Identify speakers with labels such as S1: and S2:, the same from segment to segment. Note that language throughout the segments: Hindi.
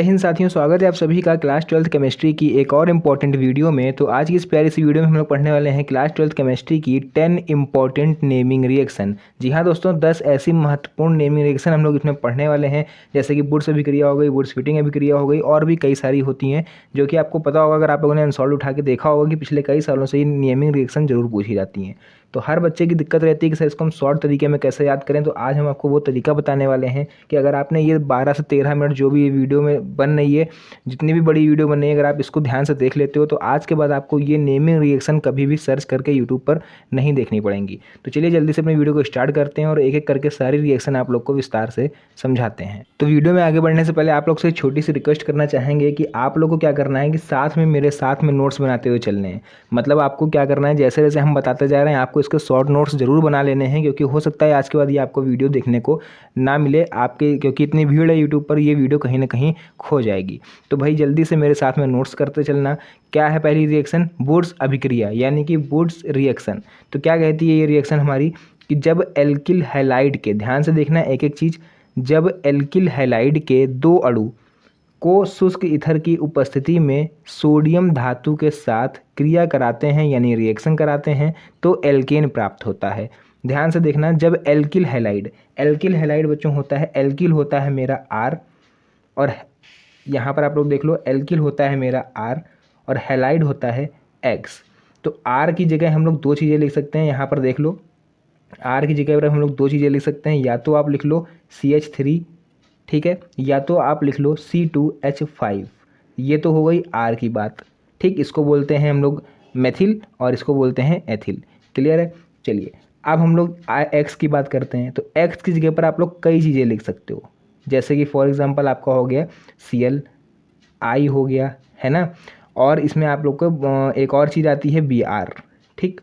S1: हिंद साथियों, स्वागत है आप सभी का क्लास 12th केमिस्ट्री की एक और इम्पॉर्टेंट वीडियो में। तो आज की इस प्यारी सी वीडियो में हम लोग पढ़ने वाले हैं क्लास 12th केमिस्ट्री की 10 इम्पॉर्टेंट नेमिंग रिएक्शन। जी हाँ दोस्तों, 10 ऐसी महत्वपूर्ण नेमिंग रिएक्शन हम लोग इसमें पढ़ने वाले हैं, जैसे कि वुड्स अभिक्रिया हो गई, वुड्स फिटिंग अभिक्रिया हो गई, और भी कई सारी होती हैं जो कि आपको पता होगा अगर आप लोगों ने अनसॉल्व उठा के देखा होगा कि पिछले कई सालों से ये नेमिंग रिएक्शन जरूर पूछी जाती हैं। तो हर बच्चे की दिक्कत रहती है कि सर इसको हम शॉर्ट तरीके में कैसे याद करें। तो आज हम आपको वो तरीका बताने वाले हैं कि अगर आपने ये 12 से 13 मिनट जो भी वीडियो में बन रही है, जितनी भी बड़ी वीडियो बन रही है, अगर आप इसको ध्यान से देख लेते हो तो आज के बाद आपको ये नेमिंग रिएक्शन कभी भी सर्च करके यूट्यूब पर नहीं देखनी पड़ेंगी। तो चलिए जल्दी से अपनी वीडियो को स्टार्ट करते हैं और एक एक करके सारी रिएक्शन आप लोग को विस्तार से समझाते हैं। तो वीडियो में आगे बढ़ने से पहले आप लोग से छोटी सी रिक्वेस्ट करना चाहेंगे कि आप लोग को क्या करना है कि साथ में मेरे साथ में नोट्स बनाते हुए चलने हैं। मतलब आपको क्या करना है, जैसे जैसे हम बताते जा रहे हैं आपको इसके शॉर्ट नोट्स जरूर बना लेने हैं, क्योंकि हो सकता है आज के बाद ये आपको वीडियो देखने को ना मिले आपके, क्योंकि इतनी भीड़ है यूट्यूब पर, ये वीडियो कहीं ना कहीं खो जाएगी। तो भाई जल्दी से मेरे साथ में नोट्स करते चलना। क्या है पहली रिएक्शन? वुड्स अभिक्रिया यानी कि वुड्स रिएक्शन। तो क्या कहती है ये रिएक्शन हमारी कि जब एल्किल हैलाइड के, ध्यान से देखना एक एक चीज़, जब एल्किल हैलाइड के दो अणु को शुष्क ईथर की उपस्थिति में सोडियम धातु के साथ क्रिया कराते हैं यानी रिएक्शन कराते हैं तो एल्केन प्राप्त होता है। ध्यान से देखना, जब एल्किल हैलाइड बच्चों होता है, एल्किल होता है मेरा आर, और यहाँ पर आप लोग देख लो एल्किल होता है मेरा आर और हैलाइड होता है एक्स। तो आर की जगह हम लोग दो चीज़ें लिख सकते हैं, यहाँ पर देख लो आर की जगह पर हम लोग दो चीज़ें लिख सकते हैं, या तो आप लिख लो CH3, ठीक है, या तो आप लिख लो C2H5। ये तो हो गई आर की बात, ठीक। इसको बोलते हैं हम लोग मेथिल और इसको बोलते हैं एथिल। क्लियर है? चलिए अब हम लोग एक्स की बात करते हैं। तो एक्स की जगह पर आप लोग कई चीज़ें लिख सकते हो, जैसे कि फॉर एग्जांपल आपका हो गया Cl, I हो गया, है ना। और इसमें आप लोग को एक और चीज़ आती है Br, ठीक।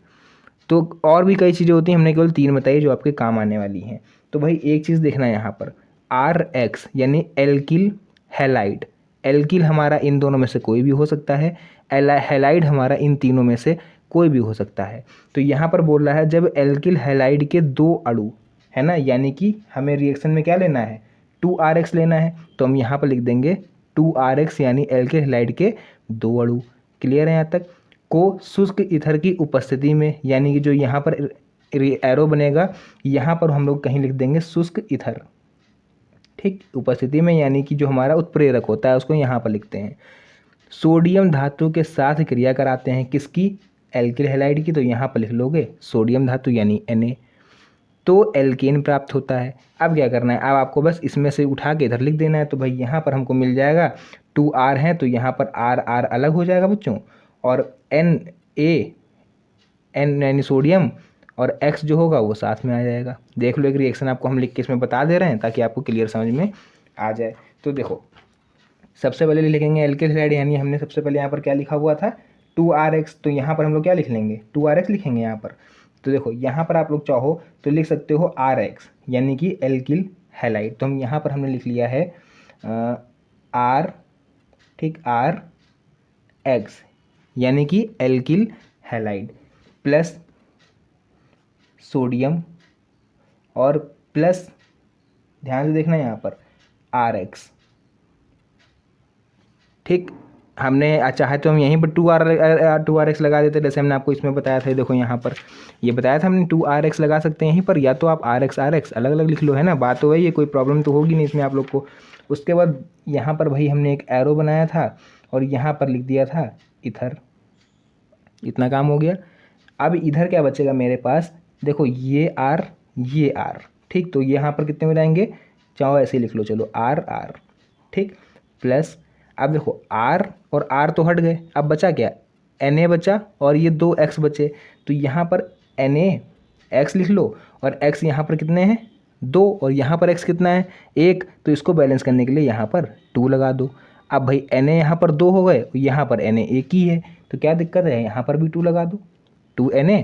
S1: तो और भी कई चीज़ें होती हैं, हमने केवल 3 बताई जो आपके काम आने वाली हैं। तो भाई एक चीज़ देखना यहाँ पर, RX यानी एल्किल हैलाइड। एल्किल हमारा इन दोनों में से कोई भी हो सकता है, हैलाइड हमारा इन तीनों में से कोई भी हो सकता है। तो यहाँ पर बोल रहा है जब एल्किल हैलाइड के दो अणु, है ना, यानी कि हमें रिएक्शन में क्या लेना है, 2RX लेना है। तो हम यहाँ पर लिख देंगे 2RX यानी एल्किल हैलाइड के दो अणु। क्लियर है यहाँ तक? को शुष्क ईथर की उपस्थिति में, यानी कि जो यहाँ पर एरो बनेगा यहाँ पर हम लोग कहीं लिख देंगे शुष्क ईथर, ठीक, उपस्थिति में, यानी कि जो हमारा उत्प्रेरक होता है उसको यहाँ पर लिखते हैं। सोडियम धातु के साथ क्रिया कराते हैं, किसकी? एल्किल हैलाइड की। तो यहाँ पर लिख लोगे सोडियम धातु यानी Na, तो एल्केन प्राप्त होता है। अब क्या करना है, अब आपको बस इसमें से उठा के इधर लिख देना है। तो भाई यहाँ पर हमको मिल जाएगा 2R है तो यहाँ पर R अलग हो जाएगा बच्चों, और N यानी सोडियम और X जो होगा वो साथ में आ जाएगा। देख लो एक रिएक्शन आपको हम लिख के इसमें बता दे रहे हैं ताकि आपको क्लियर समझ में आ जाए। तो देखो सबसे पहले लिखेंगे एल्किल हैलाइड, यानी हमने सबसे पहले यहाँ पर क्या लिखा हुआ था 2RX, तो यहाँ पर हम लोग क्या लिख लेंगे 2RX लिखेंगे यहाँ पर। तो देखो यहाँ पर आप लोग चाहो तो लिख सकते हो RX यानी कि एल्किल हैलाइड। तो हम यहाँ पर हमने लिख लिया है R, ठीक, RX यानी कि एल्किल हैलाइड प्लस सोडियम और प्लस, ध्यान से देखना यहाँ पर RX, ठीक। हमने चाहे तो हम यहीं पर 2RX लगा देते, जैसे हमने आपको इसमें बताया था। देखो यहाँ पर ये बताया था हमने 2RX लगा सकते हैं यहीं पर, या तो आप RX अलग अलग लिख लो, है ना। बात तो वही है, कोई प्रॉब्लम तो होगी नहीं इसमें आप लोग को। उसके बाद यहाँ पर भाई हमने एक एरो बनाया था और यहाँ पर लिख दिया था इथर। इतना काम हो गया। अब इधर क्या बचेगा मेरे पास, देखो ये R, ठीक। तो यहाँ पर कितने हो जाएंगे, चाहो ऐसे लिख लो, चलो R, ठीक, प्लस अब देखो R और R तो हट गए, अब बचा क्या, Na बचा और ये 2X बचे। तो यहाँ पर Na X लिख लो और X यहाँ पर कितने हैं 2 और यहाँ पर X कितना है 1, तो इसको बैलेंस करने के लिए यहाँ पर 2 लगा दो। अब भाई Na यहाँ पर 2 हो गए, यहाँ पर Na 1 ही है, तो क्या दिक्कत है, यहाँ पर भी 2 लगा दो, 2Na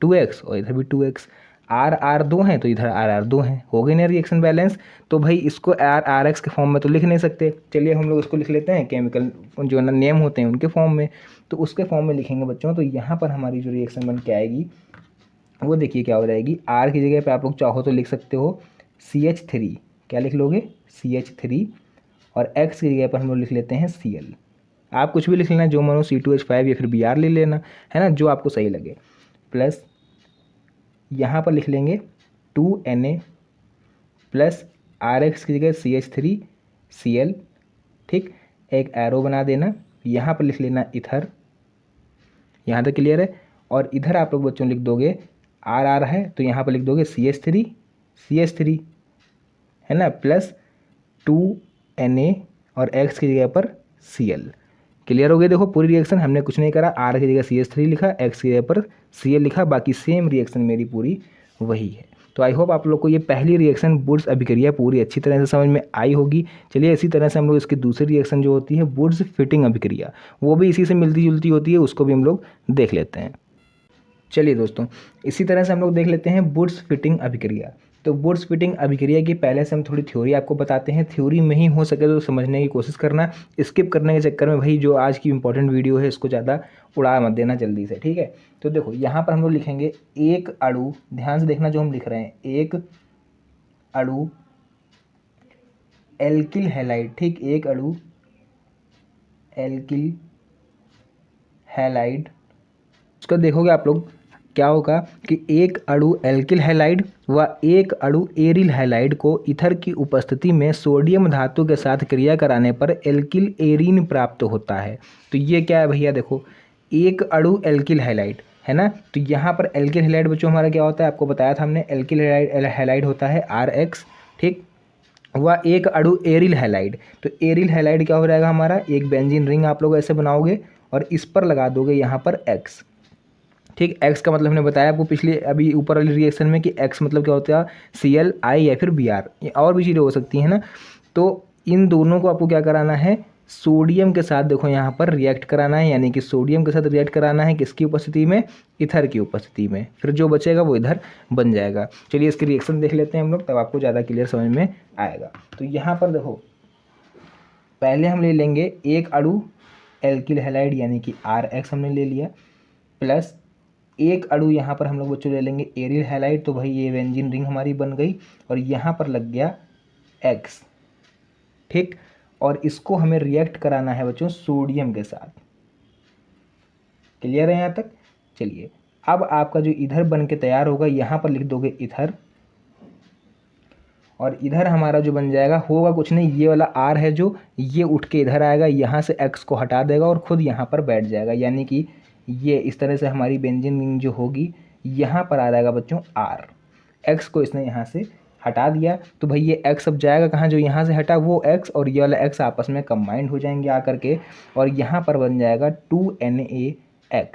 S1: 2X और इधर भी 2X। R 2 हैं तो इधर R 2 हैं, हो गई ना रिएक्शन बैलेंस। तो भाई इसको RX के फॉर्म में तो लिख नहीं सकते, चलिए हम लोग इसको लिख लेते हैं केमिकल जो नेम होते हैं उनके फॉर्म में। तो उसके फॉर्म में लिखेंगे बच्चों, तो यहाँ पर हमारी जो रिएक्शन बन के आएगी वो देखिए क्या हो जाएगी। R की जगह पे आप लोग चाहो तो लिख सकते हो CH3, क्या लिख लोगे CH3, और X की जगह पर हम लोग लिख लेते हैं Cl। आप कुछ भी लिख लेना, जो मानो C2H5 या फिर Br ले लेना, है ना, जो आपको सही लगे। प्लस यहाँ पर लिख लेंगे 2Na प्लस RX की जगह CH3Cl। ठीक, एक एरो बना देना, यहाँ पर लिख लेना इथर। यहाँ तक क्लियर है। और इधर आप लोग बच्चों लिख दोगे RR है तो यहाँ पर लिख दोगे CH3 है ना, प्लस 2Na और X की जगह पर Cl। क्लियर हो गया। देखो पूरी रिएक्शन हमने कुछ नहीं करा, R की जगह CH3 लिखा, X की जगह पर Cl लिखा, बाकी सेम रिएक्शन मेरी पूरी वही है। तो आई होप आप लोग को ये पहली रिएक्शन वुड्स अभिक्रिया पूरी अच्छी तरह से समझ में आई होगी। चलिए इसी तरह से हम लोग इसकी दूसरी रिएक्शन जो होती है वुड्स फिटिंग अभिक्रिया, वो भी इसी से मिलती जुलती होती है, उसको भी हम लोग देख लेते हैं। चलिए दोस्तों, इसी तरह से हम लोग देख लेते हैं वुड्स फिटिंग अभिक्रिया। तो वुड्स फिटिंग अभिक्रिया की पहले से हम थोड़ी थ्योरी आपको बताते हैं, थ्योरी में ही हो सके तो समझने की कोशिश करना, स्किप करने के चक्कर में भाई जो आज की इंपॉर्टेंट वीडियो है इसको ज़्यादा उड़ा मत देना जल्दी से, ठीक है। तो देखो यहाँ पर हम लोग लिखेंगे एक अणु, ध्यान से देखना जो हम लिख रहे हैं, एक अणु एल्किल हैलाइड। ठीक, एक अणु एल्किल हैलाइड। उसका देखोगे आप लोग क्या होगा कि एक अणु एल्किल हैलाइड व एक अणु एरिल हैलाइड को ईथर की उपस्थिति में सोडियम धातु के साथ क्रिया कराने पर एल्किल एरीन प्राप्त होता है। तो ये क्या है भैया, देखो एक अणु एल्किल हैलाइड है ना, तो यहाँ पर एल्किल हैलाइड बच्चों हमारा क्या होता है, आपको बताया था हमने, एल्किल हैलाइड होता है RX। ठीक, वह एक अणु एरिल हैलाइड, तो एरिल हैलाइड क्या हो जाएगा हमारा, एक बेंजीन रिंग आप लोग ऐसे बनाओगे और इस पर लगा दोगे यहाँ पर X। ठीक, X का मतलब हमने बताया आपको पिछले अभी ऊपर वाली रिएक्शन में कि X मतलब क्या होता है, Cl या फिर Br, और भी चीज़ें हो सकती हैं ना। तो इन दोनों को आपको क्या कराना है, सोडियम के साथ देखो यहाँ पर रिएक्ट कराना है, यानी कि सोडियम के साथ रिएक्ट कराना है किसकी उपस्थिति में, इथर की उपस्थिति में, फिर जो बचेगा वो इधर बन जाएगा। चलिए इसकी रिएक्शन देख लेते हैं हम लोग, तब आपको ज़्यादा क्लियर समझ में आएगा। तो यहाँ पर देखो पहले हम ले लेंगे एक अणु एल्किल हैलाइड यानी कि RX हमने ले लिया, प्लस एक अणु यहाँ पर हम लोग बच्चों ले लेंगे एरिल हैलाइड, तो भाई ये बेंजीन रिंग हमारी बन गई और यहाँ पर लग गया X। ठीक, और इसको हमें रिएक्ट कराना है बच्चों सोडियम के साथ। क्लियर है यहाँ तक। चलिए अब आपका जो इधर बन के तैयार होगा यहाँ पर लिख दोगे इथर, और इधर हमारा जो बन जाएगा होगा कुछ नहीं, ये वाला R है जो ये उठ के इधर आएगा, यहाँ से X को हटा देगा और खुद यहाँ पर बैठ जाएगा, यानी कि ये इस तरह से हमारी बेंजीन रिंग जो होगी यहाँ पर आ जाएगा बच्चों R। X को इसने यहाँ से हटा दिया, तो भाई ये X अब जाएगा कहाँ, जो यहाँ से हटा वो X और ये वाला X आपस में कंबाइंड हो जाएंगे आकर के, और यहाँ पर बन जाएगा 2NaX।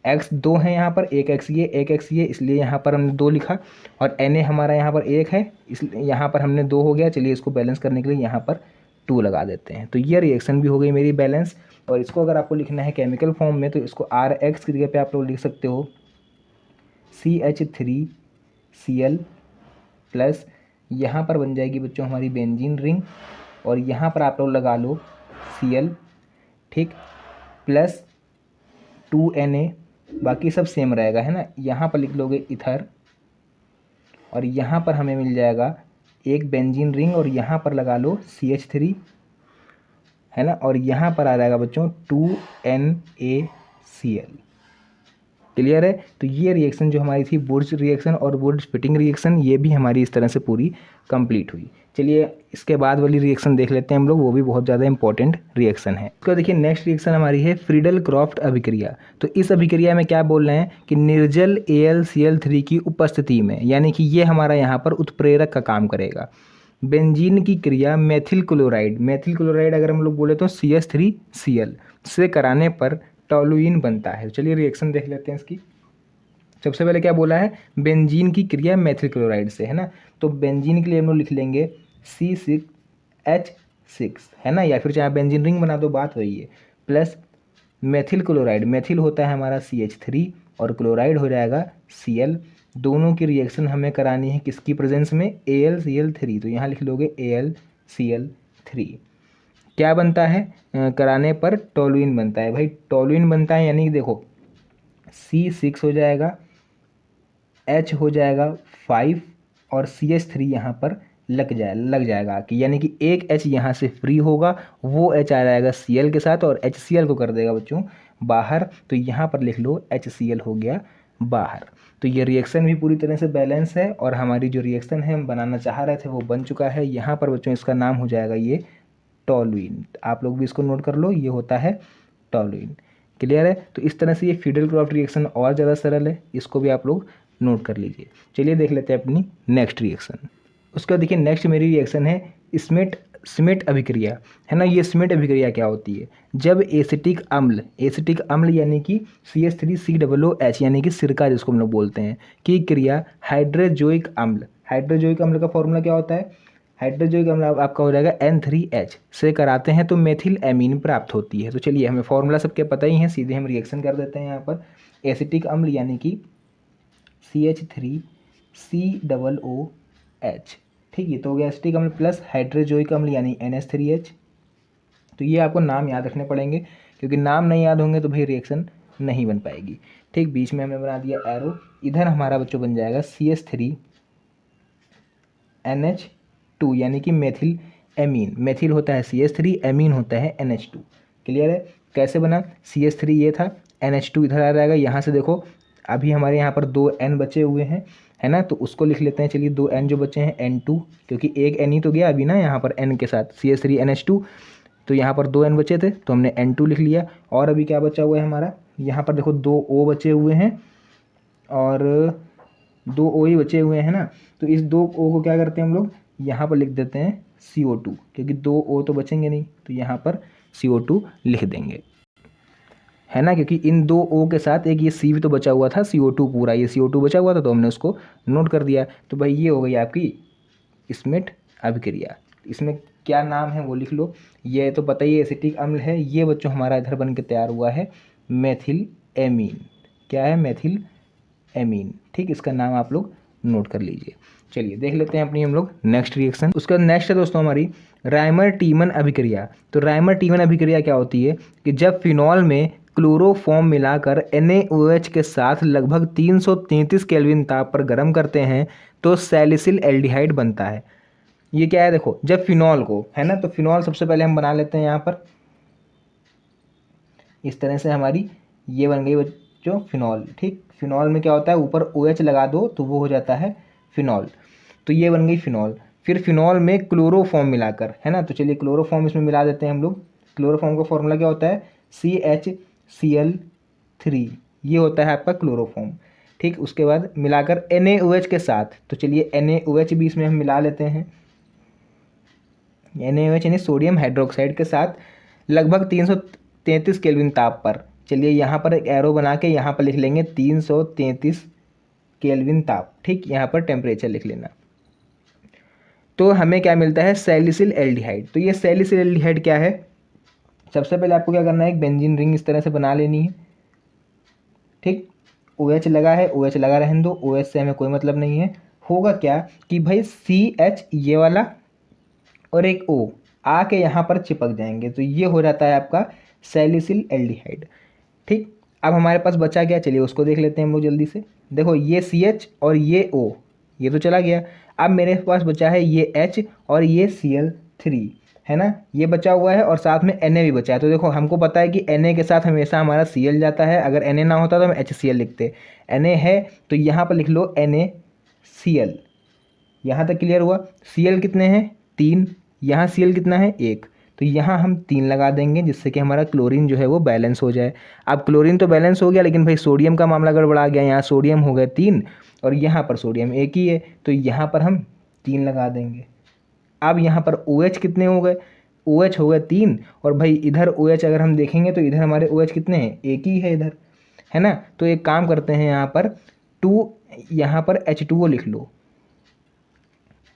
S1: X दो है यहाँ पर, एक X ये, इसलिए यहाँ पर हमने 2 लिखा, और Na हमारा यहाँ पर 1 है, इसलिए यहाँ पर हमने 2 हो गया। चलिए इसको बैलेंस करने के लिए यहाँ पर 2 लगा देते हैं। तो ये रिएक्शन भी हो गई मेरी बैलेंस। और इसको अगर आपको लिखना है केमिकल फॉर्म में तो इसको RX की जगह पे आप लोग लिख सकते हो CH3Cl प्लस यहाँ पर बन जाएगी बच्चों हमारी बेंजीन रिंग, और यहाँ पर आप लोग लगा लो Cl। ठीक, प्लस 2Na, बाकी सब सेम रहेगा है ना। यहाँ पर लिख लोगे इथर, और यहाँ पर हमें मिल जाएगा एक बेंजीन रिंग, और यहाँ पर लगा लो CH3 है ना, और यहाँ पर आ जाएगा बच्चों 2NaCl। क्लियर है। तो ये रिएक्शन जो हमारी थी वुड्स रिएक्शन और वुड्स फिटिंग रिएक्शन, ये भी हमारी इस तरह से पूरी कंप्लीट हुई। चलिए इसके बाद वाली रिएक्शन देख लेते हैं हम लोग, वो भी बहुत ज़्यादा इंपॉर्टेंट रिएक्शन है। इसका देखिए नेक्स्ट रिएक्शन हमारी है फ्रीडल क्रॉफ्ट अभिक्रिया। तो इस अभिक्रिया में क्या बोल रहे हैं कि निर्जल AlCl3 की उपस्थिति में, यानी कि ये हमारा यहाँ पर उत्प्रेरक का काम करेगा। बेंजीन की क्रिया मेथिल क्लोराइड अगर हम लोग बोले तो CH3Cl से कराने पर टॉलुइन बनता है। चलिए रिएक्शन देख लेते हैं इसकी। सबसे पहले क्या बोला है, बेंजीन की क्रिया मेथिल क्लोराइड से है ना, तो बेंजीन के लिए हम लोग लिख लेंगे C6H6 है ना, या फिर चाहे बेंजीन रिंग बना दो, बात वही है, प्लस मेथिल क्लोराइड, मेथिल होता है हमारा CH3 और क्लोराइड हो जाएगा Cl। दोनों की रिएक्शन हमें करानी है किसकी प्रेजेंस में, AlCl3, तो यहाँ लिख लोगे AlCl3। क्या बनता है कराने पर, टॉलुइन बनता है। भाई टॉलुइन बनता है यानी कि देखो C6 हो जाएगा, H हो जाएगा 5 और CH3 यहाँ पर लग जाएगा कि यानी कि एक H यहाँ से फ्री होगा, वो H आ जाएगा Cl के साथ और HCl को कर देगा बच्चों बाहर। तो यहाँ पर लिख लो HCl हो गया बाहर। तो ये रिएक्शन भी पूरी तरह से बैलेंस है और हमारी जो रिएक्शन है हम बनाना चाह रहे थे वो बन चुका है। यहाँ पर बच्चों इसका नाम हो जाएगा ये टॉलुइन। आप लोग भी इसको नोट कर लो, ये होता है टॉलुइन। क्लियर है? तो इस तरह से ये फिडेल क्रॉफ्ट रिएक्शन और ज़्यादा सरल है, इसको भी आप लोग नोट कर लीजिए। चलिए देख लेते हैं अपनी नेक्स्ट रिएक्शन। उसके बाद देखिए नेक्स्ट मेरी रिएक्शन है स्मिट अभिक्रिया, है ना। ये स्मिट अभिक्रिया क्या होती है? जब एसिटिक अम्ल यानी कि CH3COOH यानी कि सिरका जिसको हम लोग बोलते हैं की क्रिया हाइड्रोजोइक अम्ल का फॉर्मूला क्या होता है? हाइड्रोजोइक अम्ल आपका हो जाएगा N3H से कराते हैं तो मेथिल एमीन प्राप्त होती है। तो चलिए हमें फॉर्मूला सबके पता ही है, सीधे हम रिएक्शन कर देते हैं। यहाँ पर एसिटिक अम्ल यानी कि CH3COOH, ठीक है। तो हो गया एसिटिक अम्ल प्लस हाइड्रोजोइक अम्ल यानी NH3H। तो ये आपको नाम याद रखने पड़ेंगे, क्योंकि नाम नहीं याद होंगे तो भाई रिएक्शन नहीं बन पाएगी। ठीक, बीच में हमने बना दिया एरो। इधर हमारा बच्चों बन जाएगा CH3NH2 यानी कि मेथिल एमीन। मेथिल होता है CH3, एमीन होता है NH2। क्लियर है? कैसे बना? CH3 ये था, NH2 इधर आ जाएगा। यहाँ से देखो अभी हमारे यहाँ पर 2 N बचे हुए हैं, है ना। तो उसको लिख लेते हैं। चलिए 2 N जो बचे हैं N2, क्योंकि एक N ही तो गया अभी ना यहाँ पर N के साथ CH3NH2। तो यहाँ पर 2 N बचे थे तो हमने N2 लिख लिया। और अभी क्या बचा हुआ है हमारा? यहाँ पर देखो 2 O बचे हुए हैं और 2 O ही बचे हुए हैं ना। तो इस 2 O को क्या करते हैं हम लोग? यहाँ पर लिख देते हैं CO2, क्योंकि 2 O तो बचेंगे नहीं, तो यहाँ पर CO2 लिख देंगे, है ना। क्योंकि इन 2 O के साथ एक ये C भी तो बचा हुआ था, CO2 पूरा ये CO2 बचा हुआ था, तो हमने उसको नोट कर दिया। तो भाई ये हो गई आपकी स्मिट अभिक्रिया। इसमें क्या नाम है वो लिख लो। ये तो पता ही है एसिटिक अम्ल है। ये बच्चों हमारा इधर बन के तैयार हुआ है मेथिल एमीन। क्या है? Methyl amine. ठीक, इसका नाम आप लोग नोट कर लीजिए। चलिए देख लेते हैं अपनी हम लोग नेक्स्ट रिएक्शन। उसका नेक्स्ट है दोस्तों हमारी राइमर टीमन अभिक्रिया। तो राइमर टीमन अभिक्रिया क्या होती है कि जब फिनॉल में क्लोरोफॉर्म मिलाकर NaOH के साथ लगभग 333 केल्विन ताप पर गर्म करते हैं तो सैलिसिल एल्डिहाइड बनता है। ये क्या है? देखो जब फिनॉल को, है ना, तो फिनॉल सबसे पहले हम बना लेते हैं यहाँ पर इस तरह से। हमारी ये बन गई बच्चों फिनॉल। ठीक, फिनॉल में क्या होता है? ऊपर OH लगा दो तो वो हो जाता है फिनॉल। तो ये बन गई फिनॉल। फिर फिनॉल में क्लोरोफॉर्म मिलाकर, है ना, तो चलिए क्लोरोफॉर्म इसमें मिला देते हैं हम लोग। क्लोरोफॉर्म का फॉर्मूला क्या होता है? CHCl3, ये होता है आपका क्लोरोफॉर्म। ठीक, उसके बाद मिलाकर NaOH के साथ, तो चलिए NaOH भी इसमें हम मिला लेते हैं। NaOH यानी सोडियम हाइड्रोक्साइड के साथ लगभग 333 केल्विन ताप पर। चलिए यहाँ पर एक एरो बना के यहाँ पर लिख लेंगे 333 केल्विन ताप। ठीक, यहाँ पर टेम्परेचर लिख लेना। तो हमें क्या मिलता है? Salicyl aldehyde. तो ये सैलिसिल एल्डिहाइड क्या है? सबसे पहले आपको क्या करना है? एक बेंजीन रिंग इस तरह से बना लेनी है। ठीक, OH लगा है, OH लगा रहने दो, OH से हमें कोई मतलब नहीं है। होगा क्या कि भाई CH ये वाला और एक O आके यहाँ पर चिपक जाएंगे, तो ये हो जाता है आपका सैलिसिल एल्डिहाइड। ठीक, अब हमारे पास बचा क्या? चलिए उसको देख लेते हैं हम लोग जल्दी से। देखो ये CH और ये O, ये तो चला गया। अब मेरे पास बचा है ये H और ये Cl3, है ना, ये बचा हुआ है और साथ में Na भी बचा है। तो देखो हमको पता है कि Na के साथ हमेशा हमारा Cl जाता है। अगर Na ना होता तो हम HCl लिखते। Na है तो यहाँ पर लिख लो NaCl। यहाँ तक क्लियर हुआ? Cl कितने हैं? 3। यहाँ Cl कितना है? 1। तो यहाँ हम 3 लगा देंगे, जिससे कि हमारा क्लोरीन जो है वो बैलेंस हो जाए। अब क्लोरीन तो बैलेंस हो गया, लेकिन भाई सोडियम का मामला गड़बड़ा गया। यहाँ सोडियम हो गए 3 और यहाँ पर सोडियम 1 ही है, तो यहाँ पर हम 3 लगा देंगे। अब यहाँ पर OH कितने हो गए? OH हो गए 3 और भाई इधर OH अगर हम देखेंगे तो इधर हमारे OH कितने हैं? 1 ही है इधर, है ना। तो एक काम करते हैं, यहाँ पर 2, यहाँ पर H2O लिख लो।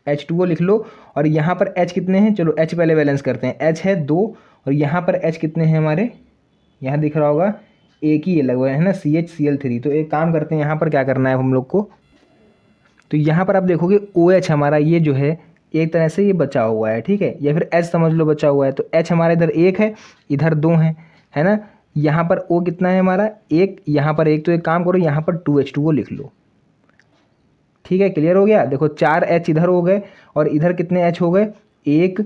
S1: H2O लिख लो और यहाँ पर H कितने हैं? चलो H पहले बैलेंस करते हैं। H है 2 और यहाँ पर H कितने हैं हमारे? यहाँ दिख रहा होगा 1 ही लगभग, है ना, CHCl3। तो एक काम करते हैं, यहाँ पर क्या करना है हम लोग को? तो यहाँ पर आप देखोगे OH हमारा ये जो है एक तरह से ये बचा हुआ है, ठीक है, या फिर H समझ लो बचा हुआ है। तो H हमारा इधर 1 है, इधर 2 है ना। यहाँ पर O कितना है हमारा? 1, यहाँ पर 1। तो एक काम करो, यहाँ पर 2H2O लिख लो। ठीक है, क्लियर हो गया। देखो 4 H इधर हो गए और इधर कितने H हो गए, 1,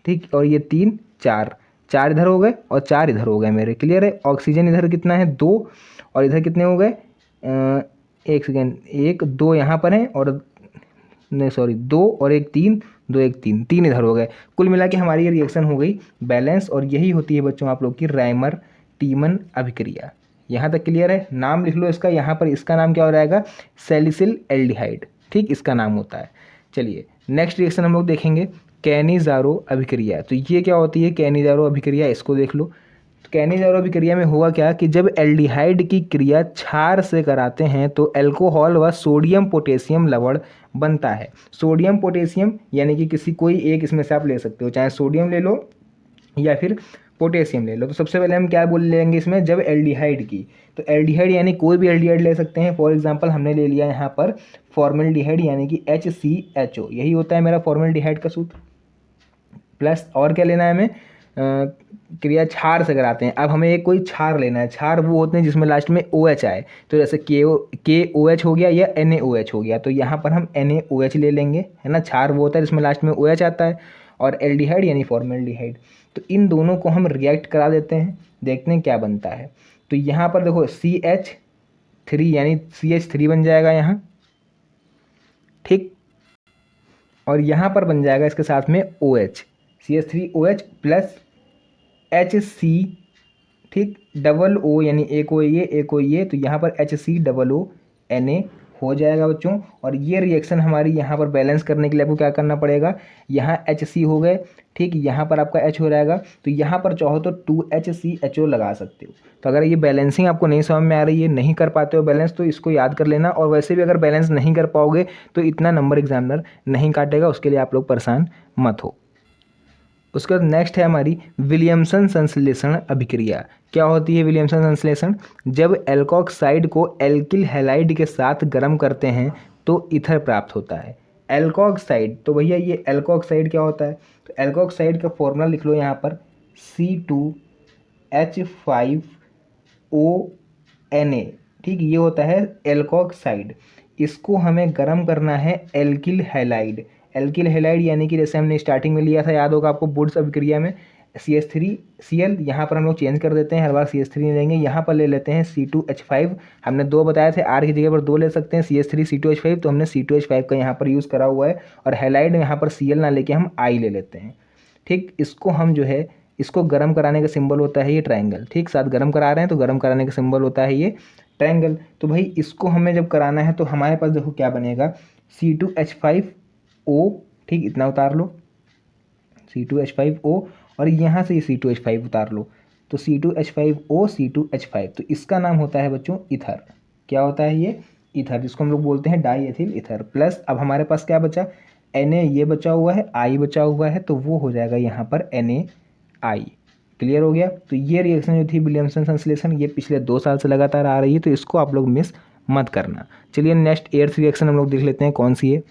S1: ठीक, और ये 3, 4, 4 इधर हो गए और 4 इधर हो गए मेरे, क्लियर है। ऑक्सीजन इधर कितना है, 2, और इधर कितने हो गए, एक सेकेंड, 1 2 यहाँ पर है और नहीं सॉरी 2 और 1 3, 2 1 3, 3 इधर हो गए। कुल मिला के हमारी ये रिएक्शन हो गई बैलेंस, और यही होती है बच्चों आप लोग की राइमर टीमन अभिक्रिया। यहाँ तक क्लियर है। नाम लिख लो इसका, यहाँ पर इसका नाम क्या हो जाएगा, सैलिसिल एल्डिहाइड, ठीक, इसका नाम होता है। चलिए नेक्स्ट रिएक्शन हम लोग देखेंगे, कैनिजारो अभिक्रिया। तो ये क्या होती है कैनिजारो अभिक्रिया, इसको देख लो। तो कैनिजारो अभिक्रिया में हुआ क्या कि जब एल्डिहाइड की क्रिया क्षार से कराते हैं तो अल्कोहल व सोडियम पोटेशियम लवण बनता है। सोडियम पोटेशियम यानी कि किसी कोई एक इसमें से आप ले सकते हो, चाहे सोडियम ले लो या फिर पोटेशियम ले लो। तो सबसे पहले हम क्या बोल लेंगे इसमें, जब एल्डिहाइड की, तो एल्डिहाइड यानी कोई भी एल्डिहाइड ले सकते हैं। फॉर एग्जांपल हमने ले लिया यहाँ पर फॉर्मल्डिहाइड यानी कि HCHO, यही होता है मेरा फॉर्मल्डिहाइड का सूत्र। प्लस और क्या लेना है हमें, क्रिया क्षार से कराते हैं। अब हमें एक कोई क्षार लेना है, क्षार वो होते हैं जिसमें लास्ट में OH आए, तो जैसे KOH हो गया या NaOH हो गया, तो यहाँ पर हम NaOH ले लेंगे, है ना। क्षार वो होता है जिसमें लास्ट में OH आता है, और एल्डिहाइड यानी फॉर्मल्डिहाइड। तो इन दोनों को हम रिएक्ट करा देते हैं, देखते हैं क्या बनता है। तो यहाँ पर देखो CH3 यानी CH3 बन जाएगा यहाँ, ठीक, और यहाँ पर बन जाएगा इसके साथ में OH, CH3OH प्लस HC, ठीक, डबल O यानी एक O ये, तो यहाँ पर HCOO हो जाएगा बच्चों। और ये रिएक्शन हमारी यहाँ पर बैलेंस करने के लिए आपको क्या करना पड़ेगा, यहाँ HC हो गए, ठीक, यहाँ पर आपका H हो जाएगा, तो यहाँ पर चाहो तो 2HCHO लगा सकते हो। तो अगर ये बैलेंसिंग आपको नहीं समझ में आ रही है, नहीं कर पाते हो बैलेंस, तो इसको याद कर लेना। और वैसे भी अगर बैलेंस नहीं कर पाओगे तो इतना नंबर एग्जामिनर नहीं काटेगा, उसके लिए आप लोग परेशान मत हो। उसके बाद नेक्स्ट है हमारी विलियमसन संश्लेषण अभिक्रिया। क्या होती है विलियमसन संश्लेषण, जब एल्कोक्साइड को एल्किल हैलाइड के साथ गर्म करते हैं तो ईथर प्राप्त होता है। एल्कोक्साइड, तो भैया ये एल्कोक्साइड क्या होता है, तो एल्कोक्साइड का फॉर्मूला लिख लो यहाँ पर C2H5ONa, ठीक, ये होता है एल्कोक्साइड। इसको हमें गर्म करना है एल्किल हैलाइड। एल्किल हैलाइड यानी कि जैसे हमने स्टार्टिंग में लिया था, याद होगा आपको वुड्स अभिक्रिया में, CH3Cl, यहाँ पर हम लोग चेंज कर देते हैं, हर बार CH3 नहीं लेंगे, यहाँ पर ले लेते हैं C2H5। हमने 2 बताए थे, R की जगह पर 2 ले सकते हैं, CH3 C2H5, तो हमने C2H5 का यहाँ पर यूज़ करा हुआ है। और हैलाइड में यहाँ पर Cl ना लेके हम I ले लेते हैं, ठीक। इसको हम जो है, इसको गर्म कराने का सिंबल होता है ये ट्रायंगल, ठीक, साथ गर्म करा रहे हैं तो गर्म कराने का सिंबल होता है ये ट्रायंगल। तो भाई इसको हमें जब कराना है तो हमारे पास देखो क्या बनेगा, C2H5O, ठीक, इतना उतार लो C2H5O, और यहाँ से ये C2H5 उतार लो, तो C2H5O C2H5, तो इसका नाम होता है बच्चों ईथर। क्या होता है ये, ईथर, जिसको हम लोग बोलते हैं डाई एथिल ईथर। प्लस अब हमारे पास क्या बचा, Na ये बचा हुआ है, I बचा हुआ है, तो वो हो जाएगा यहाँ पर NaI। क्लियर हो गया। तो ये रिएक्शन जो थी विलियमसन संश्लेषण, ये पिछले 2 साल से लगातार आ रही है, तो इसको आप लोग मिस मत करना। चलिए नेक्स्ट 8th रिएक्शन हम लोग देख लेते हैं कौन सी है।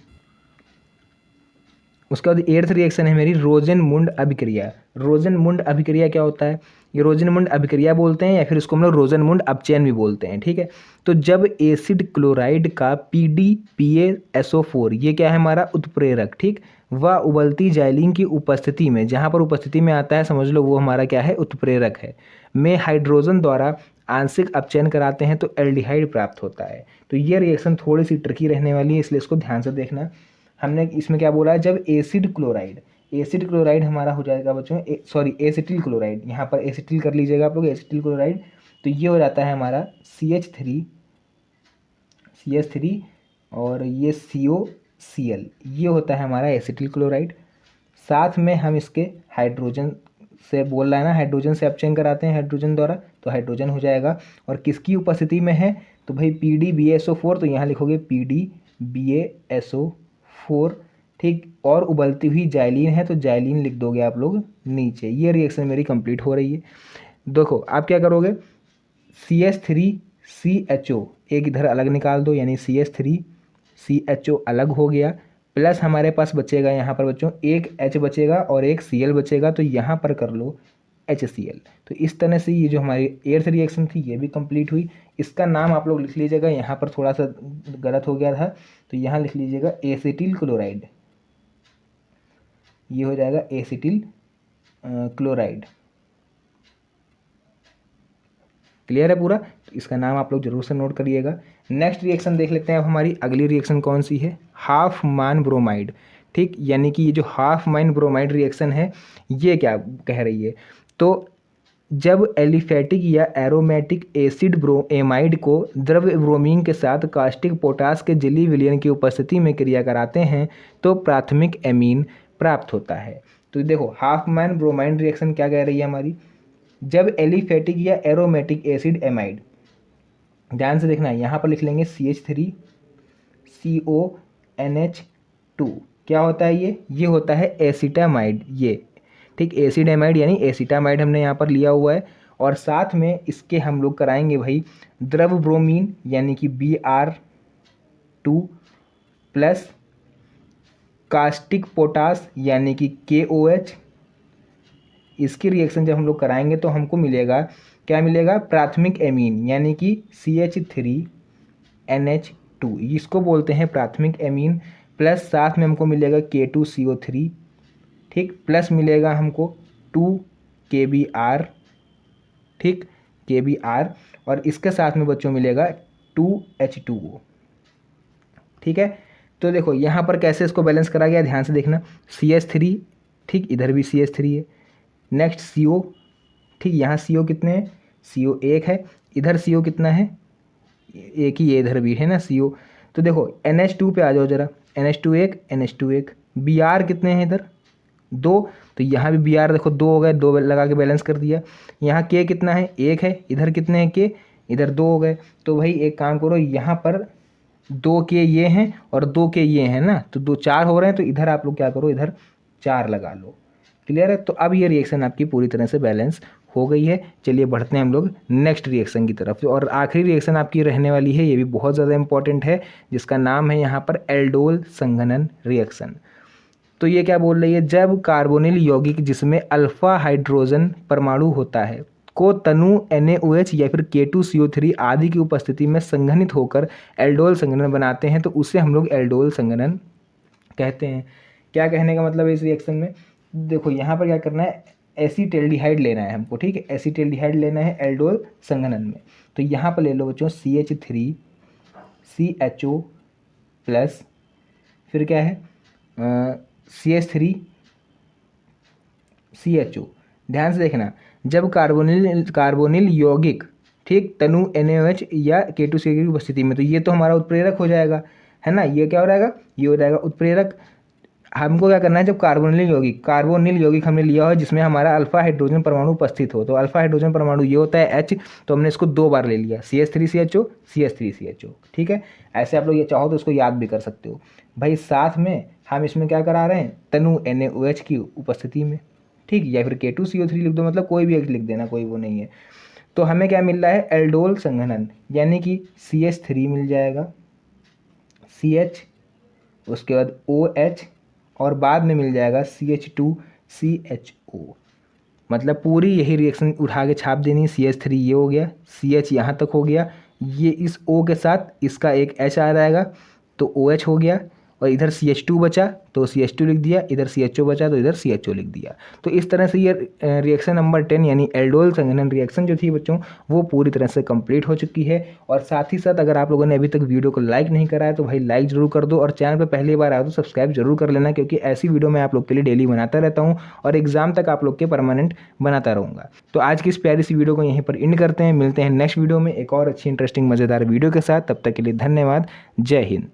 S1: उसके बाद 8th रिएक्शन है मेरी रोजेनमुंड अभिक्रिया। रोजेनमुंड अभिक्रिया क्या होता है, ये रोजेनमुंड अभिक्रिया बोलते हैं या फिर इसको हम लोग रोजेनमुंड अपचयन भी बोलते हैं, ठीक है। तो जब एसिड क्लोराइड का PDPaSO4, ये क्या है हमारा उत्प्रेरक, ठीक, व उबलती जाइलिन की उपस्थिति में, जहाँ पर उपस्थिति में आता है समझ लो वो हमारा क्या है उत्प्रेरक है, में हाइड्रोजन द्वारा आंशिक अपचयन कराते हैं तो एल्डिहाइड प्राप्त होता है। तो ये रिएक्शन थोड़ी सी ट्रिकी रहने वाली है, इसलिए इसको ध्यान से देखना। हमने इसमें क्या बोला है, जब एसिड क्लोराइड हमारा हो जाएगा बच्चों, सॉरी एसिटिल क्लोराइड, यहाँ पर एसिटिल कर लीजिएगा आप लोग, एसिटिल क्लोराइड, तो ये हो जाता है हमारा CH3 और ये COCl, ये होता है हमारा एसिटिल क्लोराइड। साथ में हम इसके हाइड्रोजन से बोल रहा है ना, हाइड्रोजन से अपचयन कराते हैं हाइड्रोजन द्वारा, तो हाइड्रोजन हो जाएगा। और किसकी उपस्थिति में है, तो भाई PDBaSO4, तो यहाँ लिखोगे PDBaSO4, ठीक, और उबलती हुई जाइलिन है तो जाइलिन लिख दोगे आप लोग नीचे। ये रिएक्शन मेरी कंप्लीट हो रही है। देखो आप क्या करोगे, CH3CHO एक इधर अलग निकाल दो, यानी CH3CHO अलग हो गया। प्लस हमारे पास बचेगा यहाँ पर बच्चों एक H बचेगा और एक Cl बचेगा, तो यहाँ पर कर लो HCl। तो इस तरह से ये जो हमारी एर्थ रिएक्शन थी ये भी कंप्लीट हुई। इसका नाम आप लोग लिख लीजिएगा, यहाँ पर थोड़ा सा गलत हो गया था, तो यहाँ लिख लीजिएगा एसिटिल क्लोराइड। ये हो जाएगा एसिटिल क्लोराइड। क्लियर है पूरा? तो इसका नाम आप लोग जरूर से नोट करिएगा। नेक्स्ट रिएक्शन देख लेते हैं। अब हमारी अगली रिएक्शन कौन सी है? हाफ मान ब्रोमाइड। ठीक, यानी कि ये जो हाफ मान ब्रोमाइड रिएक्शन है ये क्या कह रही है? तो जब एलिफेटिक या एरोमेटिक एसिड एमाइड को द्रव ब्रोमीन के साथ कास्टिक पोटास के जेली विलयन की उपस्थिति में क्रिया कराते हैं तो प्राथमिक एमीन प्राप्त होता है। तो देखो हाफ मान ब्रोमाइड रिएक्शन क्या कह रही है हमारी? जब एलिफेटिक या एरोमेटिक एसिड एमाइड, ध्यान से देखना, यहाँ पर लिख लेंगे CH3CONH2। क्या होता है ये होता है एसिटामाइड। ये ठीक, एसिड एमाइड यानी एसिटामाइड हमने यहाँ पर लिया हुआ है। और साथ में इसके हम लोग कराएंगे भाई द्रव ब्रोमीन यानी कि Br2 प्लस कास्टिक पोटास यानी कि KOH। इसकी रिएक्शन जब हम लोग कराएंगे तो हमको मिलेगा, क्या मिलेगा? प्राथमिक एमीन यानी कि CH3NH2, इसको बोलते हैं प्राथमिक एमीन। प्लस साथ में हमको मिलेगा K2CO3, ठीक, प्लस मिलेगा हमको 2KBr, ठीक, KBr, और इसके साथ में बच्चों मिलेगा 2H2O। ठीक है, तो देखो यहाँ पर कैसे इसको बैलेंस करा गया, ध्यान से देखना। CH3, ठीक, इधर भी CH3 है। नेक्स्ट CO, ठीक, यहाँ CO कितने हैं? CO 1 है। इधर CO कितना है? एक ही, ये इधर भी है ना CO। तो देखो NH2 पे आ जाओ जरा, NH2 1, NH2 1। Br कितने हैं इधर? 2, तो यहाँ भी Br देखो 2 हो गए, 2 लगा के बैलेंस कर दिया। यहाँ K कितना है? 1 है। इधर कितने हैं K? इधर 2 हो गए। तो भाई एक काम करो, यहाँ पर 2 K ये हैं और 2 K ये हैं ना, तो 2 4 हो रहे हैं। तो इधर आप लोग क्या करो, इधर 4 लगा लो। क्लियर है? तो अब ये रिएक्शन आपकी पूरी तरह से बैलेंस हो गई है। चलिए बढ़ते हैं हम लोग नेक्स्ट रिएक्शन की तरफ। और आखिरी रिएक्शन आपकी रहने वाली है, ये भी बहुत ज़्यादा इंपॉर्टेंट है, जिसका नाम है यहाँ पर एल्डोल संघनन रिएक्शन। तो ये क्या बोल रही है? जब कार्बोनिल यौगिक जिसमें अल्फा हाइड्रोजन परमाणु होता है को तनु NaOH या फिर K2CO3 आदि की उपस्थिति में संघनित होकर एल्डोल संघनन बनाते हैं तो उसे हम लोग एल्डोल संघनन कहते हैं। क्या कहने का मतलब है इस रिएक्शन में? देखो यहाँ पर क्या करना है, एसीटेल्डिहाइड लेना है हमको, ठीक है, एसीटेल्डिहाइड लेना है एल्डोल संघनन में। तो यहाँ पर ले लो बच्चों CH3CHO प्लस फिर क्या है CH3CHO। ध्यान से देखना, जब कार्बोनिल यौगिक, ठीक, तनु NaOH या K2CO की उपस्थिति में, तो ये तो हमारा उत्प्रेरक हो जाएगा, है ना। ये क्या हो जाएगा? ये हो जाएगा उत्प्रेरक। हमको क्या करना है, जब कार्बोनिल यौगिक हमने लिया हो जिसमें हमारा अल्फा हाइड्रोजन परमाणु उपस्थित हो, तो अल्फा हाइड्रोजन परमाणु ये होता है H, तो हमने इसको 2 बार ले लिया, CH3CHO CH3CHO। ठीक है, ऐसे आप लोग ये चाहो तो इसको याद भी कर सकते हो भाई। साथ में हम इसमें क्या करा रहे हैं, तनु NaOH की उपस्थिति में, ठीक, या फिर K2CO3 लिख दो, मतलब कोई भी एक लिख देना, कोई वो नहीं है। तो हमें क्या मिल रहा है, एल्डोल संघनन, यानी कि CH3 मिल जाएगा, CH, उसके बाद OH, और बाद में मिल जाएगा CH2CHO। मतलब पूरी यही रिएक्शन उठा के छाप देनी। CH3 ये हो गया, CH यहाँ तक हो गया, ये इस O के साथ इसका एक H आ जाएगा तो OH हो गया, और इधर CH2 बचा तो CH2 लिख दिया, इधर CHO बचा तो इधर CHO लिख दिया। तो इस तरह से ये रिएक्शन नंबर 10 यानी एल्डोल संघनन रिएक्शन जो थी बच्चों, वो पूरी तरह से कंप्लीट हो चुकी है। और साथ ही साथ अगर आप लोगों ने अभी तक वीडियो को लाइक नहीं करा है तो भाई लाइक जरूर कर दो, और चैनल पर पहली बार आए तो सब्सक्राइब जरूर कर लेना, क्योंकि ऐसी वीडियो मैं आप लोग के लिए डेली बनाता रहता हूँ और एग्जाम तक आप लोग के परमानेंट बनाता रहूँगा। तो आज की इस प्यारी सी वीडियो को यहीं पर एंड करते हैं। मिलते हैं नेक्स्ट वीडियो में एक और अच्छी इंटरेस्टिंग मज़ेदार वीडियो के साथ। तब तक के लिए धन्यवाद। जय हिंद।